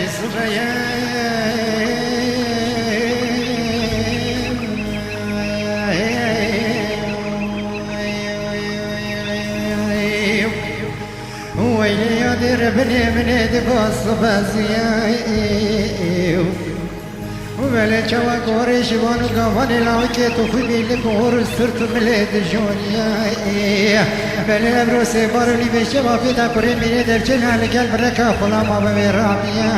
صبيا ويلي يدير بني من دقص بزيايو وبلا جوا قوريش بانو قواني لاوكي تخبي لقور سرت مليد جونيا بلا بروسي بارولي بشبا في داكوري من درجنا لقلب ركا فلا ما بمراميا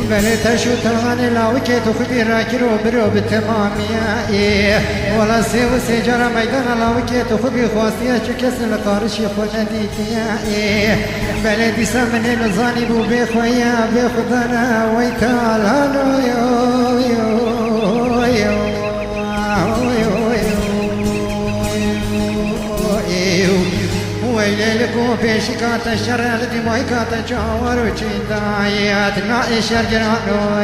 بلا تشو تغاني لاوكي تخبي راكرو برو بتماميا ولا سيو سيجارة ميدان لاوكي تخبي خواستيا چكس لقارشي خوناديتيا بلا ديسا من نزاني بو بخويا بخدانا ويتالانو ويلكو بشكات الشر الذي ما يكات جاور وشيدايات نائشر جنانو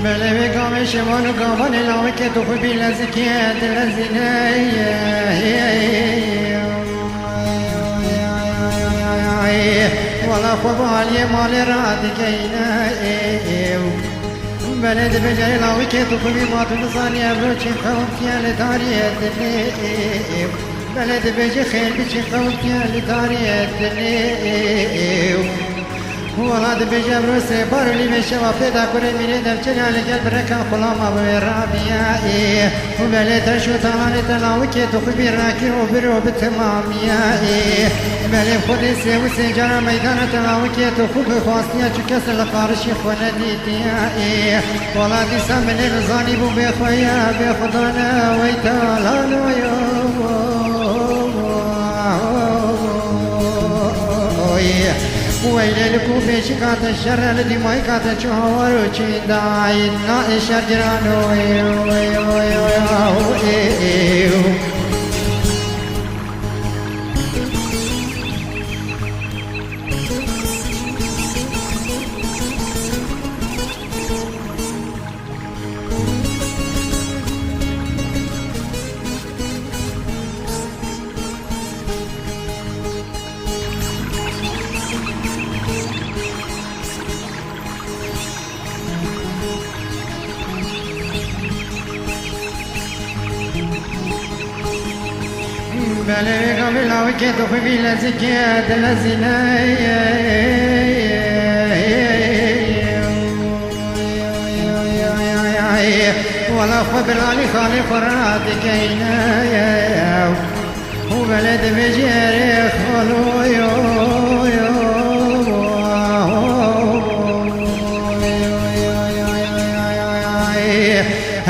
بله بگام شمان و گامان لاوه که تو خوبی لزکیت لزینه والا خوب حالی مال را دکینه بله ده بجای لاوه که تو خوبی ماتو نزانی ابرو چی خوب کیال داریت بله ده بجای خیل بچی خوب کیال داریت والله دبجة بروسي بارولي بشوا فدا كوري ميري دبچنا لقلب ركا خلاما براميا وبلي تشو تغاني تلاوكي تخبي راكي وبرو بتماميا بلي خودي سيو سيجارة ميدان تلاوكي تخبي خواستيا چكس لقارشي خونديتيا والله دي سامني رزاني بو بخويا بخدانا ويتالانو ويلكو في شكات الشر الذي ما يكات شهور وشيداي نائشر جرانو بله قبل اوكي تخبي لزكيات لزيناي ولا خبر علي خالي فراد كينا وبلد بجيري خلو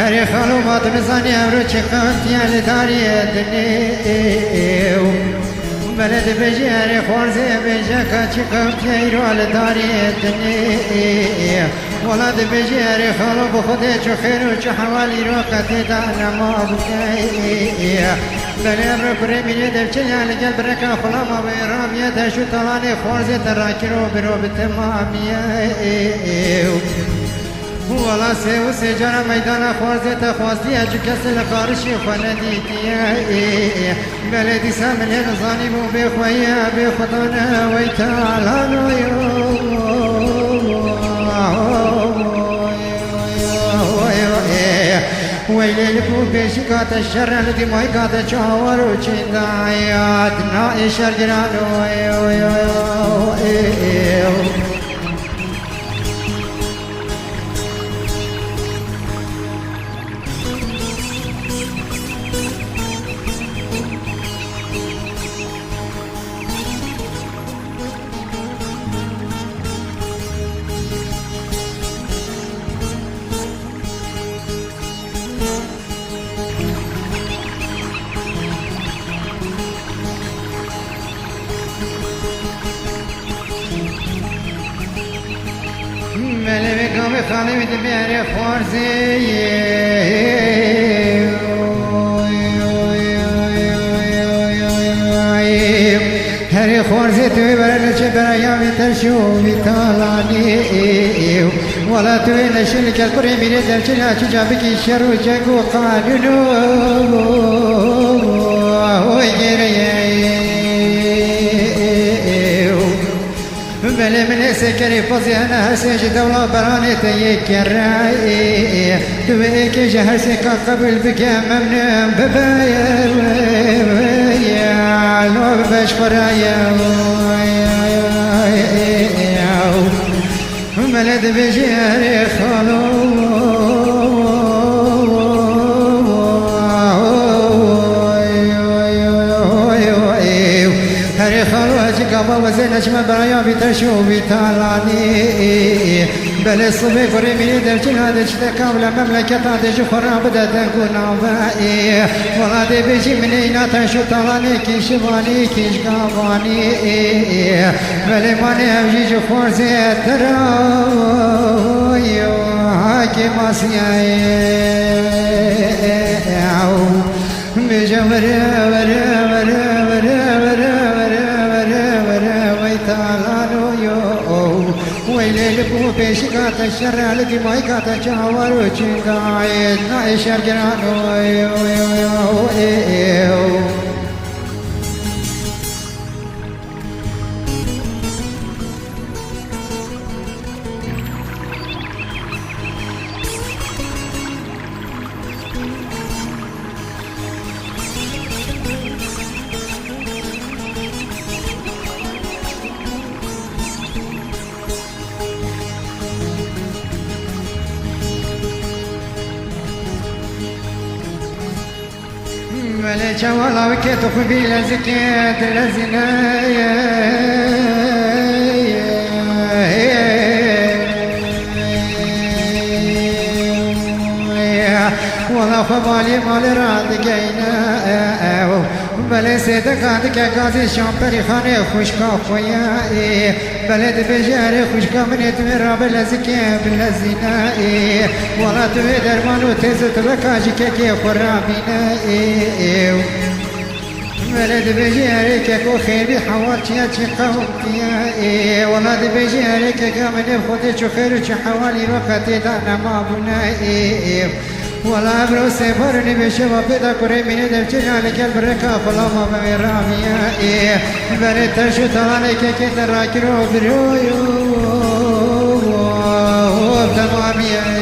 هري خلو بات مزاني امرو چخانت يالي داري ادنيو بلد بجيري خورزي بجاكا چخانت يالي على داري ادنيو ولد بجيري خلو بخده چو خير و چو حوالي روكتي دانا ما بكي بلي امرو برميني دبچن يالي قلب ركا خلاما بيرامية دشو طلاني خورزي تراكرو برو بتمامية والله سيو سيجارة ميدان خوازي تخوازي اجو كس لقارشي خونديتيا بلدي سامن نظاني مو بخويا بخدانا ويتالانو ويلي لكو بشكات الشر الذي ما يقات جاور وشندايات نائشر جرانو ملوی کامی خالی می دمیاره خورزی هری خورزی توی برای چه برایامی ترشو بیتالانی ولا توی نشل کل پری میره در چه ناچی جابی کی شر و جنگ و قانونو وی بله من سكري فضي أنا هسج دولة براني تيك الرأي تويك جهر سكا قبل بك ممنون ببايا لو بشفرايا ملد بجهر خلو قبل وزين شما برايا بتشو بتالاني بل الصبي قري من درجن هذا شتا قبل مملكة هذا خراب بدا تكون عبائي ولا دي بيجي من اينا تشو تالاني كيش باني كيش قاباني بل ماني اوجي خورزي تراوي هاكي ماسياي بجمر ورا ورا ورا ويلكو بيشكات الشر لقي ما كات جاور وجنقايد نايشر جرانو ولا جوالا وكيت خبيل زكيت لزنايا ولا فبالي مال رادقينا بل سيدك عندك غازي شامبري خاني خوشكا خويا بلد بجاري خوشكا من تمر بلزكي بلزنا ولا تبي درمانو تزت بكاجي كي خرابينا بلد بجاري كو خير بحوالتيا تقومتيا ولا بجاري كا من خودي خير حوالي وقتي دانا ما بنا ولا بروس برني بشوا بدا كوري من دبچنا لكل بركا فلا ما براميا بريت شو تانك كتر راكرو بريو تماميا